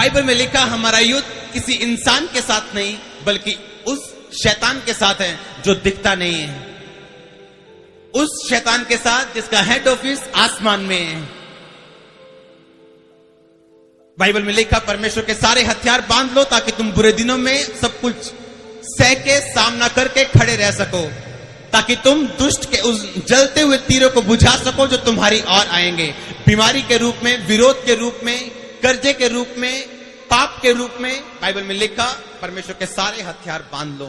Bible में लिखा हमारा युद्ध किसी इंसान के साथ नहीं बल्कि उस शैतान के साथ है जो दिखता नहीं है, उस शैतान के साथ जिसका हेड ऑफिस आसमान में है। बाइबल में लिखा परमेश्वर के सारे हथियार बांध लो ताकि तुम बुरे दिनों में सब कुछ सह के सामना करके खड़े रह सको, ताकि तुम दुष्ट के उस जलते हुए तीरों को बुझा सको जो तुम्हारी ओर आएंगे, बीमारी के रूप में, विरोध के रूप में, कर्जे के रूप में, पाप के रूप में। बाइबल में लिखा परमेश्वर के सारे हथियार बांध लो।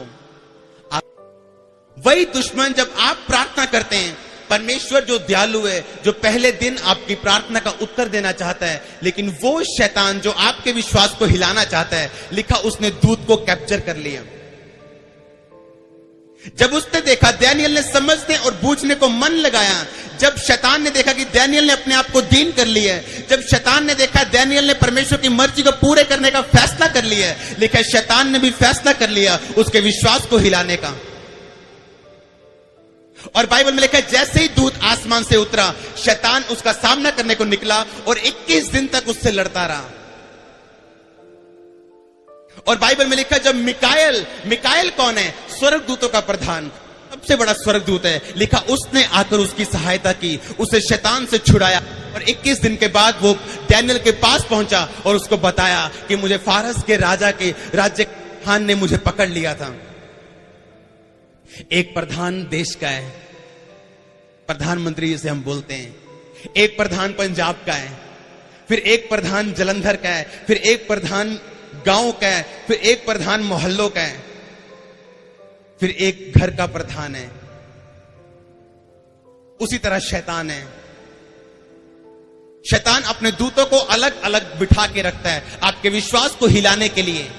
वही दुश्मन जब आप प्रार्थना करते हैं, परमेश्वर जो दयालु है, जो पहले दिन आपकी प्रार्थना का उत्तर देना चाहता है, लेकिन वो शैतान जो आपके विश्वास को हिलाना चाहता है, लिखा उसने दूत को कैप्चर कर लिया। जब उसने देखा, दानियल ने समझने और बूझने को मन लगाया, जब शैतान ने देखा कि दानियल ने अपने आप को दीन कर लिया है, जब शैतान ने देखा दानियल ने परमेश्वर की मर्जी को पूरे करने का फैसला कर लिया है, लिखा शैतान ने भी फैसला कर लिया उसके विश्वास को हिलाने का। और बाइबल में लिखा है जैसे ही दूत आसमान से उतरा, शैतान उसका सामना करने को निकला और 21 दिन तक उससे लड़ता रहा। और बाइबल में लिखा जब मिकाएल कौन है? स्वर्गदूतों का प्रधान, सबसे बड़ा स्वर्गदूत है। लिखा उसने आकर उसकी सहायता की, उसे शैतान से छुड़ाया। और 21 दिन के बाद वो दानियल के पास पहुंचा और उसको बताया कि मुझे फारस के राजा के राज्य खान ने मुझे पकड़ लिया था। एक प्रधान देश का है, प्रधानमंत्री जिसे हम बोलते हैं, एक प्रधान पंजाब का है, फिर एक प्रधान जलंधर का है, फिर एक प्रधान गांव का है, फिर एक प्रधान मोहल्लों का है, फिर एक घर का प्रधान है। उसी तरह शैतान है। शैतान अपने दूतों को अलग अलग बिठा के रखता है, आपके विश्वास को हिलाने के लिए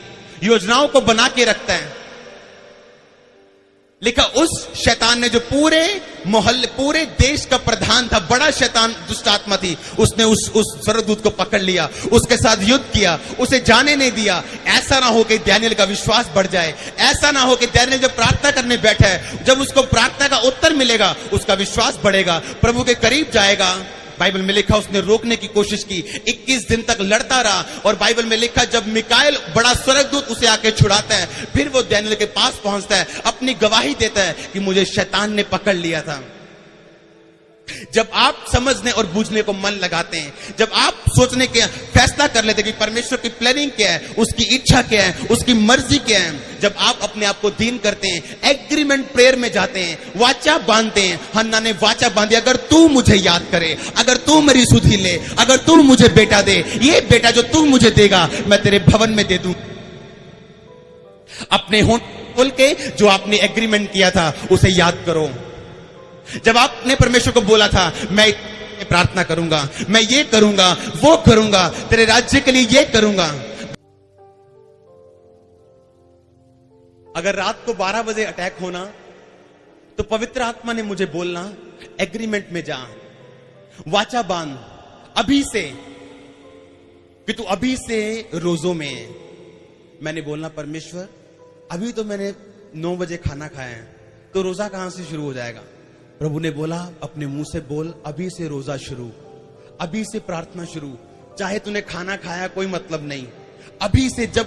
योजनाओं को बना के रखता है। लिखा उस शैतान ने जो पूरे मोहल्ले, पूरे देश का प्रधान था, बड़ा शैतान, दुष्ट आत्मा थी, उसने उस स्वर्गदूत को पकड़ लिया, उसके साथ युद्ध किया, उसे जाने नहीं दिया। ऐसा ना हो कि दानियल का विश्वास बढ़ जाए, ऐसा ना हो कि दानियल जब प्रार्थना करने बैठा है, जब उसको प्रार्थना का उत्तर मिलेगा उसका विश्वास बढ़ेगा, प्रभु के करीब जाएगा। बाइबल में लिखा उसने रोकने की कोशिश की, 21 दिन तक लड़ता रहा। और बाइबल में लिखा जब मिकाएल बड़ा स्वर्गदूत उसे आके छुड़ाता है, फिर वो दानियल के पास पहुंचता है, अपनी गवाही देता है कि मुझे शैतान ने पकड़ लिया था। जब आप समझने और बूझने को मन लगाते हैं, जब आप सोचने के फैसला कर लेते हैं कि परमेश्वर की प्लानिंग क्या है, उसकी इच्छा क्या है, उसकी मर्जी क्या है, जब आप अपने आप को दीन करते हैं, एग्रीमेंट प्रेयर में जाते हैं, वाचा बांधते हैं। हन्ना ने वाचा बांधी, अगर तू मुझे याद करे, अगर तू मेरी सुधि ले, अगर तू मुझे बेटा दे, ये बेटा जो तू मुझे देगा मैं तेरे भवन में दे दूं। अपने होंठ खोल के जो आपने एग्रीमेंट किया था उसे याद करो। जब आपने परमेश्वर को बोला था मैं प्रार्थना करूंगा, मैं ये करूंगा, वो करूंगा, तेरे राज्य के लिए ये करूंगा। अगर रात को 12 बजे अटैक होना तो पवित्र आत्मा ने मुझे बोलना एग्रीमेंट में जा, वाचा बांध अभी से कि तू अभी से रोजों में। मैंने बोलना परमेश्वर अभी तो मैंने 9 बजे खाना खाया है, तो रोजा कहां से शुरू हो जाएगा? प्रभु ने बोला अपने मुंह से बोल, अभी से रोजा शुरू, अभी से प्रार्थना शुरू। चाहे तूने खाना खाया कोई मतलब नहीं, अभी से जब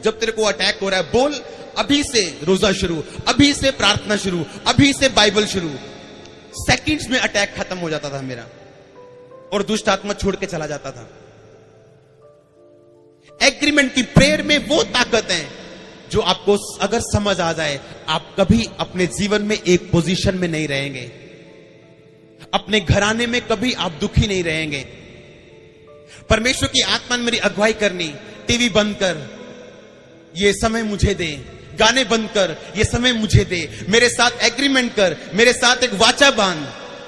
तेरे को अटैक हो रहा है बोल, अभी से रोजा शुरू, अभी से प्रार्थना शुरू, अभी से बाइबल शुरू। सेकंड्स में अटैक खत्म हो जाता था मेरा और दुष्ट आत्मा छोड़ के चला जाता था। एग्रीमेंट की प्रेयर में वो ताकत है जो आपको अगर समझ आ जाए, आप कभी अपने जीवन में एक पोजीशन में नहीं रहेंगे, अपने घराने में कभी आप दुखी नहीं रहेंगे। परमेश्वर की आत्मा ने मेरी अगुवाई करनी, टीवी बंद कर, ये समय मुझे दे, गाने बंद कर, ये समय मुझे दे, मेरे साथ एग्रीमेंट कर, मेरे साथ एक वाचा बांध,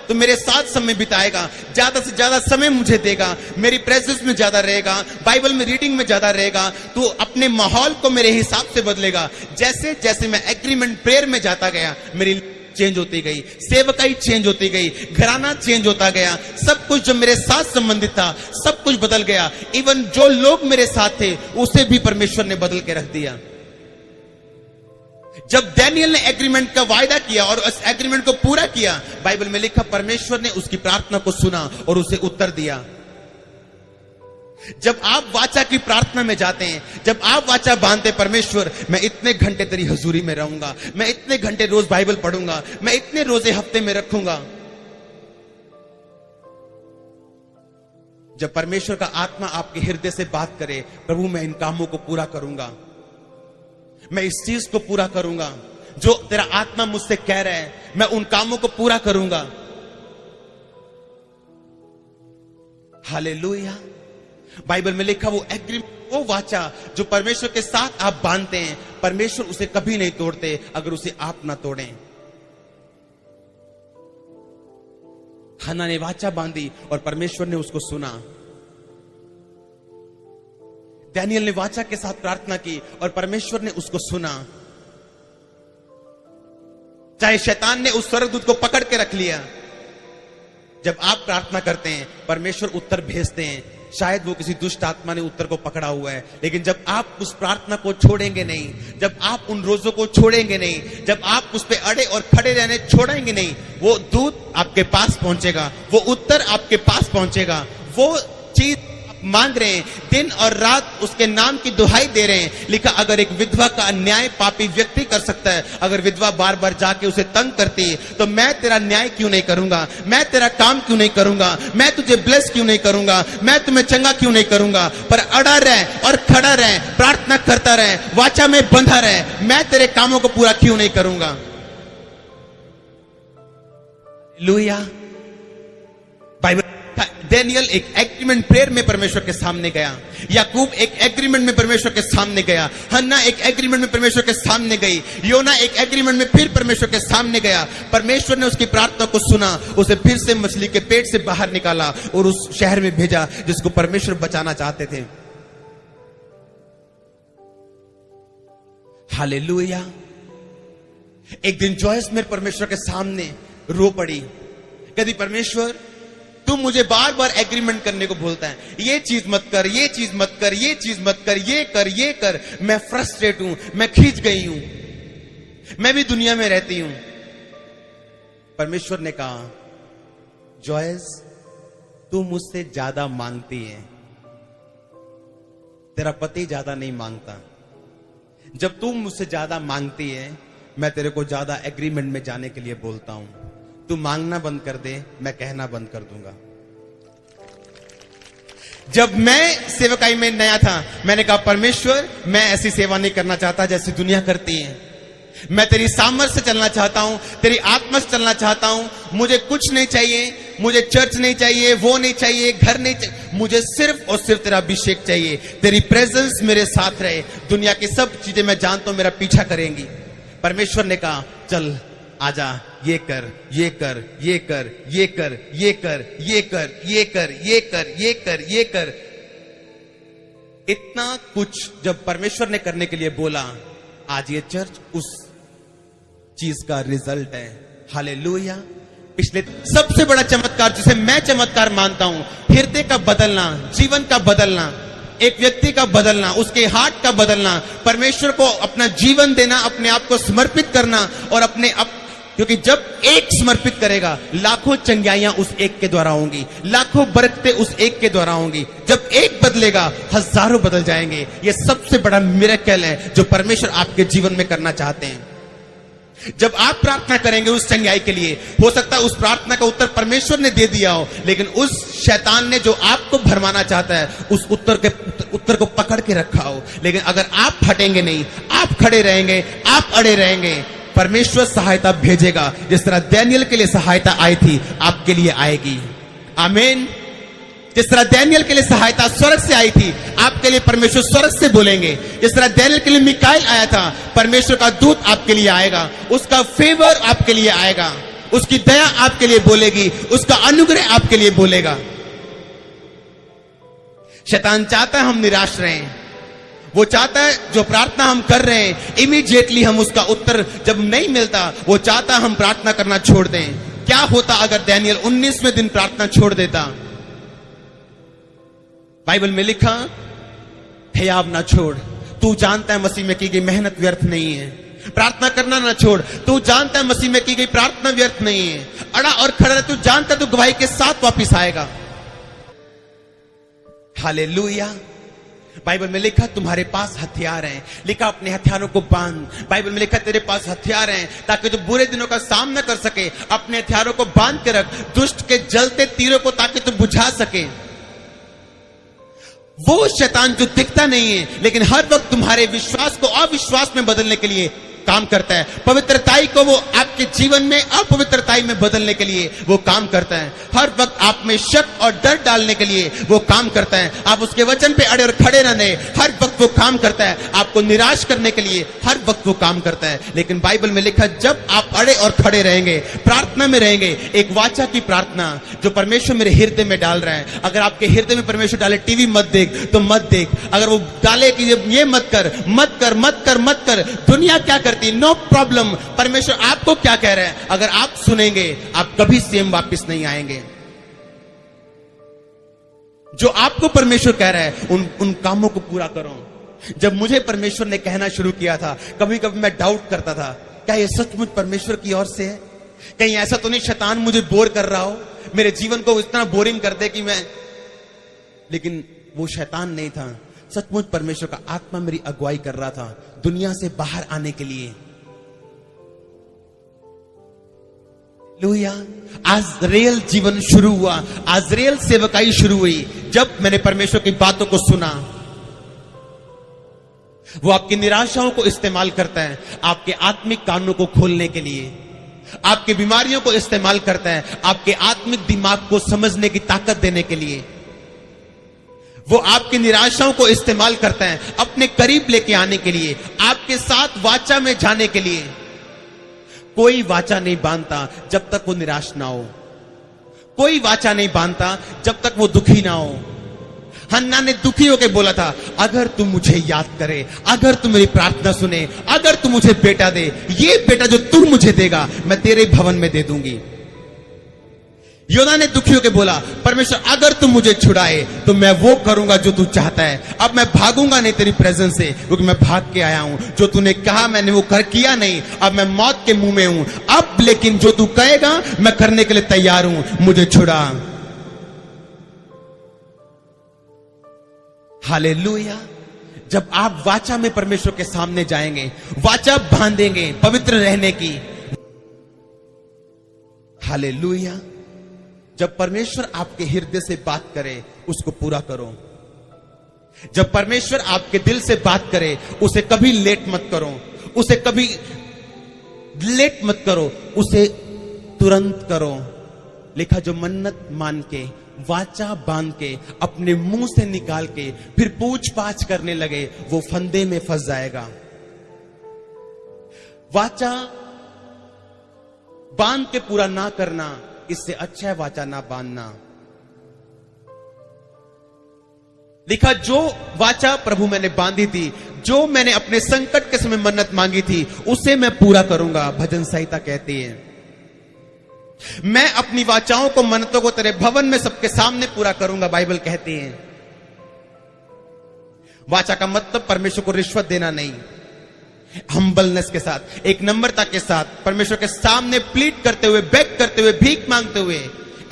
तो मेरे साथ समय बिताएगा, ज्यादा से ज्यादा समय मुझे देगा, मेरी प्रेजेंस में ज्यादा रहेगा, बाइबल में रीडिंग में ज्यादा रहेगा, तो अपने माहौल को मेरे हिसाब से बदलेगा। जैसे जैसे मैं एग्रीमेंट प्रेयर में जाता गया, मेरी चेंज होती गई, सेवकाई चेंज होती गई, घराना चेंज होता गया, सब कुछ जो मेरे साथ संबंधित था सब कुछ बदल गया। इवन जो लोग मेरे साथ थे उसे भी परमेश्वर ने बदल के रख दिया। जब दानियल ने एग्रीमेंट का वायदा किया और उस एग्रीमेंट को पूरा किया, बाइबल में लिखा परमेश्वर ने उसकी प्रार्थना को सुना और उसे उत्तर दिया। जब आप वाचा की प्रार्थना में जाते हैं, जब आप वाचा बांधते, परमेश्वर मैं इतने घंटे तेरी हजूरी में रहूंगा, मैं इतने घंटे रोज बाइबल पढ़ूंगा, मैं इतने रोजे हफ्ते में रखूंगा। जब परमेश्वर का आत्मा आपके हृदय से बात करे, प्रभु मैं इन कामों को पूरा करूंगा, मैं इस चीज को पूरा करूंगा, जो तेरा आत्मा मुझसे कह रहा है, मैं उन कामों को पूरा करूंगा। हालेलुया। बाइबल में लिखा वो एग्रीमेंट, वो वाचा जो परमेश्वर के साथ आप बांधते हैं, परमेश्वर उसे कभी नहीं तोड़ते अगर उसे आप ना तोड़ें। हन्ना ने वाचा बांधी और परमेश्वर ने उसको सुना। दानियल ने वाचा के साथ प्रार्थना की और परमेश्वर ने उसको सुना। चाहे शैतान ने उस स्वर्गदूत को पकड़ के रख लिया, जब आप प्रार्थना करते हैं परमेश्वर उत्तर भेजते हैं। शायद वो किसी दुष्ट आत्मा ने उत्तर को पकड़ा हुआ है, लेकिन जब आप उस प्रार्थना को छोड़ेंगे नहीं, जब आप उन रोजों को छोड़ेंगे नहीं, जब आप उस पे अड़े और खड़े रहने छोड़ेंगे नहीं, वो दूत आपके पास पहुंचेगा, वो उत्तर आपके पास पहुंचेगा। वो चीज आप मांग रहे हैं, दिन और रात उसके नाम की दुहाई दे रहे हैं। लिखा अगर एक विधवा का अन्याय पापी व्यक्ति कर सकता है, अगर विधवा बार बार जाके उसे तंग करती है, तो मैं तेरा न्याय क्यों नहीं करूंगा, मैं तेरा काम क्यों नहीं करूंगा, मैं तुझे ब्लेस क्यों नहीं करूंगा, मैं तुम्हें चंगा क्यों नहीं करूंगा। पर अड़ा रहे और खड़ा रहे, प्रार्थना करता रहे, वाचा में बंधा रहे, मैं तेरे कामों को पूरा क्यों नहीं करूंगा। लुया। बाइबल दानियल एक एग्रीमेंट प्रेयर में परमेश्वर के सामने गया, याकूब एक एग्रीमेंट में परमेश्वर के सामने गया, हन्ना एक एग्रीमेंट में परमेश्वर के सामने गई, योना एक एग्रीमेंट में फिर परमेश्वर के सामने गया। परमेश्वर ने उसकी प्रार्थना को सुना, उसे फिर से मछली के पेट से बाहर निकाला और उस शहर में भेजा जिसको परमेश्वर बचाना चाहते थे। हालेलुया। एक दिन जॉयस मेरे परमेश्वर के सामने रो पड़ी, कभी परमेश्वर तू मुझे बार बार एग्रीमेंट करने को बोलता है, ये चीज मत कर, ये चीज मत कर, ये चीज मत कर, ये कर, ये कर। मैं फ्रस्ट्रेट हूं, मैं खींच गई हूं, मैं भी दुनिया में रहती हूं। परमेश्वर ने कहा जॉयस तू मुझसे ज्यादा मांगती है, तेरा पति ज्यादा नहीं मांगता। जब तू मुझसे ज्यादा मांगती है, मैं तेरे को ज्यादा एग्रीमेंट में जाने के लिए बोलता हूं। तू मांगना बंद कर दे, मैं कहना बंद कर दूंगा। जब मैं सेवकाई में नया था, मैंने कहा परमेश्वर मैं ऐसी सेवा नहीं करना चाहता जैसी दुनिया करती है, मैं तेरी सामर्थ से चलना चाहता हूं, तेरी आत्मा से चलना चाहता हूं। मुझे कुछ नहीं चाहिए, मुझे चर्च नहीं चाहिए, वो नहीं चाहिए, घर नहीं चाहिए, मुझे सिर्फ और सिर्फ तेरा अभिषेक चाहिए, तेरी प्रेजेंस मेरे साथ रहे। दुनिया की सब चीजें मैं जानता हूं मेरा पीछा करेंगी। परमेश्वर ने कहा चल आजा, ये कर, ये कर, ये कर, ये कर, ये कर, ये कर, ये कर, ये कर, ये कर, ये कर। इतना कुछ जब परमेश्वर ने करने के लिए बोला, आज ये चर्च उस चीज का रिजल्ट है। हालेलुया। पिछले सबसे बड़ा चमत्कार जिसे मैं चमत्कार मानता हूं, हृदय का बदलना, जीवन का बदलना, एक व्यक्ति का बदलना, उसके हार्ट का बदलना, परमेश्वर को अपना जीवन देना, अपने आप को समर्पित करना और क्योंकि जब एक समर्पित करेगा, लाखों चंगाइयां उस एक के द्वारा होंगी, लाखों बरकतें उस एक के द्वारा होंगी। जब एक बदलेगा, हजारों बदल जाएंगे। यह सबसे बड़ा मिरेकल है जो परमेश्वर आपके जीवन में करना चाहते हैं। जब आप प्रार्थना करेंगे उस चंगाई के लिए, हो सकता है उस प्रार्थना का उत्तर परमेश्वर ने दे दिया हो, लेकिन उस शैतान ने जो आपको भरमाना चाहता है, उस उत्तर को पकड़ के रखा हो। लेकिन अगर आप हटेंगे नहीं, आप खड़े रहेंगे, आप अड़े रहेंगे, परमेश्वर सहायता भेजेगा। जिस तरह दानियल के लिए सहायता आई थी, आपके लिए आएगी। आमीन। जिस तरह दानियल के लिए सहायता स्वर्ग से आई थी, आपके लिए परमेश्वर स्वर्ग से बोलेंगे। जिस तरह दानियल के लिए मिकाएल आया था, परमेश्वर का दूत आपके लिए आएगा, उसका फेवर आपके लिए आएगा, उसकी दया आपके लिए बोलेगी, उसका अनुग्रह आपके लिए बोलेगा। शैतान चाहता है हम निराश रहें, वो चाहता है जो प्रार्थना हम कर रहे हैं इमीडिएटली हम उसका उत्तर जब नहीं मिलता, वो चाहता है हम प्रार्थना करना छोड़ दें। क्या होता अगर दानियल 19वें दिन प्रार्थना छोड़ देता? बाइबल में लिखा, हियाव ना छोड़, तू जानता है मसीह में की गई मेहनत व्यर्थ नहीं है। प्रार्थना करना ना छोड़, तू जानता है मसीह में की गई प्रार्थना व्यर्थ नहीं है। अड़ा और खड़ा, तू जानता है तू गवाही के साथ वापिस आएगा। हालेलुया। बाइबल में लिखा तुम्हारे पास हथियार हैं, लिखा अपने हथियारों को बांध। बाइबल में लिखा तेरे पास हथियार हैं ताकि तू बुरे दिनों का सामना कर सके। अपने हथियारों को बांध के रख, दुष्ट के जलते तीरों को ताकि तू बुझा सके। वो शैतान जो दिखता नहीं है लेकिन हर वक्त तुम्हारे विश्वास को अविश्वास में बदलने के लिए काम करता है, पवित्रताई को वो आपके जीवन में अपवित्रताई में बदलने के लिए वो काम करता है, हर वक्त आप में शक और डर डालने के लिए वो काम करता है। आप उसके वचन पे अड़े और खड़े रहने, हर वक्त वो काम करता है। आपको निराश करने के लिए हर वक्त वो काम करता है। लेकिन बाइबल में लिखा जब आप अड़े और खड़े रहेंगे, प्रार्थना में रहेंगे, एक वाचा की प्रार्थना जो परमेश्वर मेरे हृदय में डाल रहा है। अगर आपके हृदय में परमेश्वर डाले टीवी मत देख तो मत देख, अगर वो डाले कि ये मत कर मत कर मत कर मत कर, दुनिया क्या करती, नो प्रॉब्लम, परमेश्वर आपको क्या कह रहे हैं, अगर आप सुनेंगे आप कभी सेम वापस नहीं आएंगे। जो आपको परमेश्वर कह रहा है उन कामों को पूरा करो। जब मुझे परमेश्वर ने कहना शुरू किया था, कभी कभी मैं डाउट करता था, क्या ये सचमुच परमेश्वर की ओर से है? कहीं ऐसा तो नहीं शैतान मुझे बोर कर रहा हो, मेरे जीवन को इतना बोरिंग कर दे कि मैं, लेकिन वो शैतान नहीं था, सचमुच परमेश्वर का आत्मा मेरी अगुवाई कर रहा था दुनिया से बाहर आने के लिए। लुया, आज रियल जीवन शुरू हुआ, आज रियल सेवकाई शुरू हुई जब मैंने परमेश्वर की बातों को सुना। वो आपकी निराशाओं को इस्तेमाल करता है आपके आत्मिक कानों को खोलने के लिए, आपकी बीमारियों को इस्तेमाल करता है आपके आत्मिक दिमाग को समझने की ताकत देने के लिए। वो आपकी निराशाओं को इस्तेमाल करता है अपने करीब लेके आने के लिए, आपके साथ वाचा में जाने के लिए। कोई वाचा नहीं बांधता जब तक वो निराश ना हो, कोई वाचा नहीं बांधता जब तक वो दुखी ना हो। हन्ना ने दुखी होकर बोला था, अगर तू मुझे याद करे, अगर तू मेरी प्रार्थना सुने, अगर तू मुझे बेटा दे, ये बेटा जो तू मुझे देगा मैं तेरे भवन में दे दूंगी। योना ने दुखी होकर बोला, परमेश्वर अगर तू मुझे छुड़ाए तो मैं वो करूंगा जो तू चाहता है। अब मैं भागूंगा नहीं तेरी प्रेजेंस से, क्योंकि मैं भाग के आया हूं। जो तूने कहा मैंने वो किया नहीं, अब मैं मौत के मुंह में हूं। अब लेकिन जो तू कहेगा मैं करने के लिए तैयार हूं, मुझे छुड़ा। हालेलुया। जब आप वाचा में परमेश्वर के सामने जाएंगे, वाचा बांधेंगे पवित्र रहने की। हालेलुया। जब परमेश्वर आपके हृदय से बात करे उसको पूरा करो। जब परमेश्वर आपके दिल से बात करे उसे कभी लेट मत करो, उसे कभी लेट मत करो, उसे तुरंत करो। लिखा जो मन्नत मान के, वाचा बांध के, अपने मुंह से निकाल के फिर पूछ पाछ करने लगे, वो फंदे में फंस जाएगा। वाचा बांध के पूरा ना करना, इससे अच्छा है वाचा ना बांधना। लिखा जो वाचा प्रभु मैंने बांधी थी, जो मैंने अपने संकट के समय मन्नत मांगी थी, उसे मैं पूरा करूंगा। भजन संहिता कहती है, मैं अपनी वाचाओं को, मन्नतों को तेरे भवन में सबके सामने पूरा करूंगा। बाइबल कहती है वाचा का मतलब परमेश्वर को रिश्वत देना नहीं, हम्बलनेस के साथ, एक नम्रता के साथ परमेश्वर के सामने प्लीट करते हुए, बेग करते हुए, भीख मांगते हुए,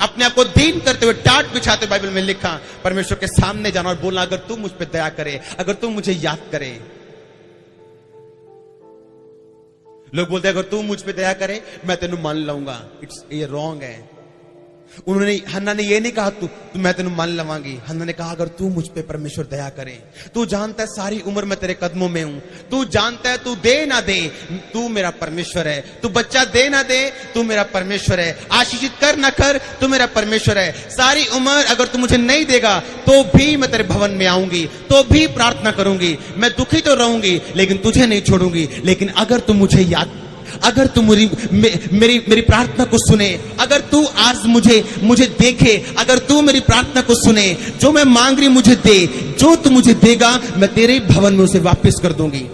अपने आप को दीन करते हुए, टाट बिछाते हुए, बाइबल में लिखा परमेश्वर के सामने जाना और बोलना, अगर तू मुझ पे दया करे, अगर तू मुझे याद करे। लोग बोलते हैं अगर तू मुझ पे दया करे मैं तेनू मान लाऊंगा, ये रॉन्ग है। उन्होंने, हन्ना ने ये नहीं कहा तू मैं तेनू मान लवांगी। हन्ना ने कहा अगर तू मुझ पे परमेश्वर दया करे, तू जानता है सारी उम्र मैं तेरे कदमों में हूं, तू जानता है तू दे ना दे तू मेरा परमेश्वर है, तू बच्चा दे ना दे तू मेरा परमेश्वर है, आशीषित कर ना कर तू मेरा परमेश्वर है। सारी उम्र अगर तू मुझे नहीं देगा तो भी मैं तेरे भवन में आऊंगी, तो भी प्रार्थना करूंगी, मैं दुखी तो रहूंगी लेकिन तुझे नहीं छोड़ूंगी। लेकिन अगर तू मुझे याद, अगर तू मेरी प्रार्थना को सुने, अगर तू आज मुझे देखे, अगर तू मेरी प्रार्थना को सुने, जो मैं मांग रही मुझे दे, जो तू मुझे देगा मैं तेरे भवन में उसे वापस कर दूंगी।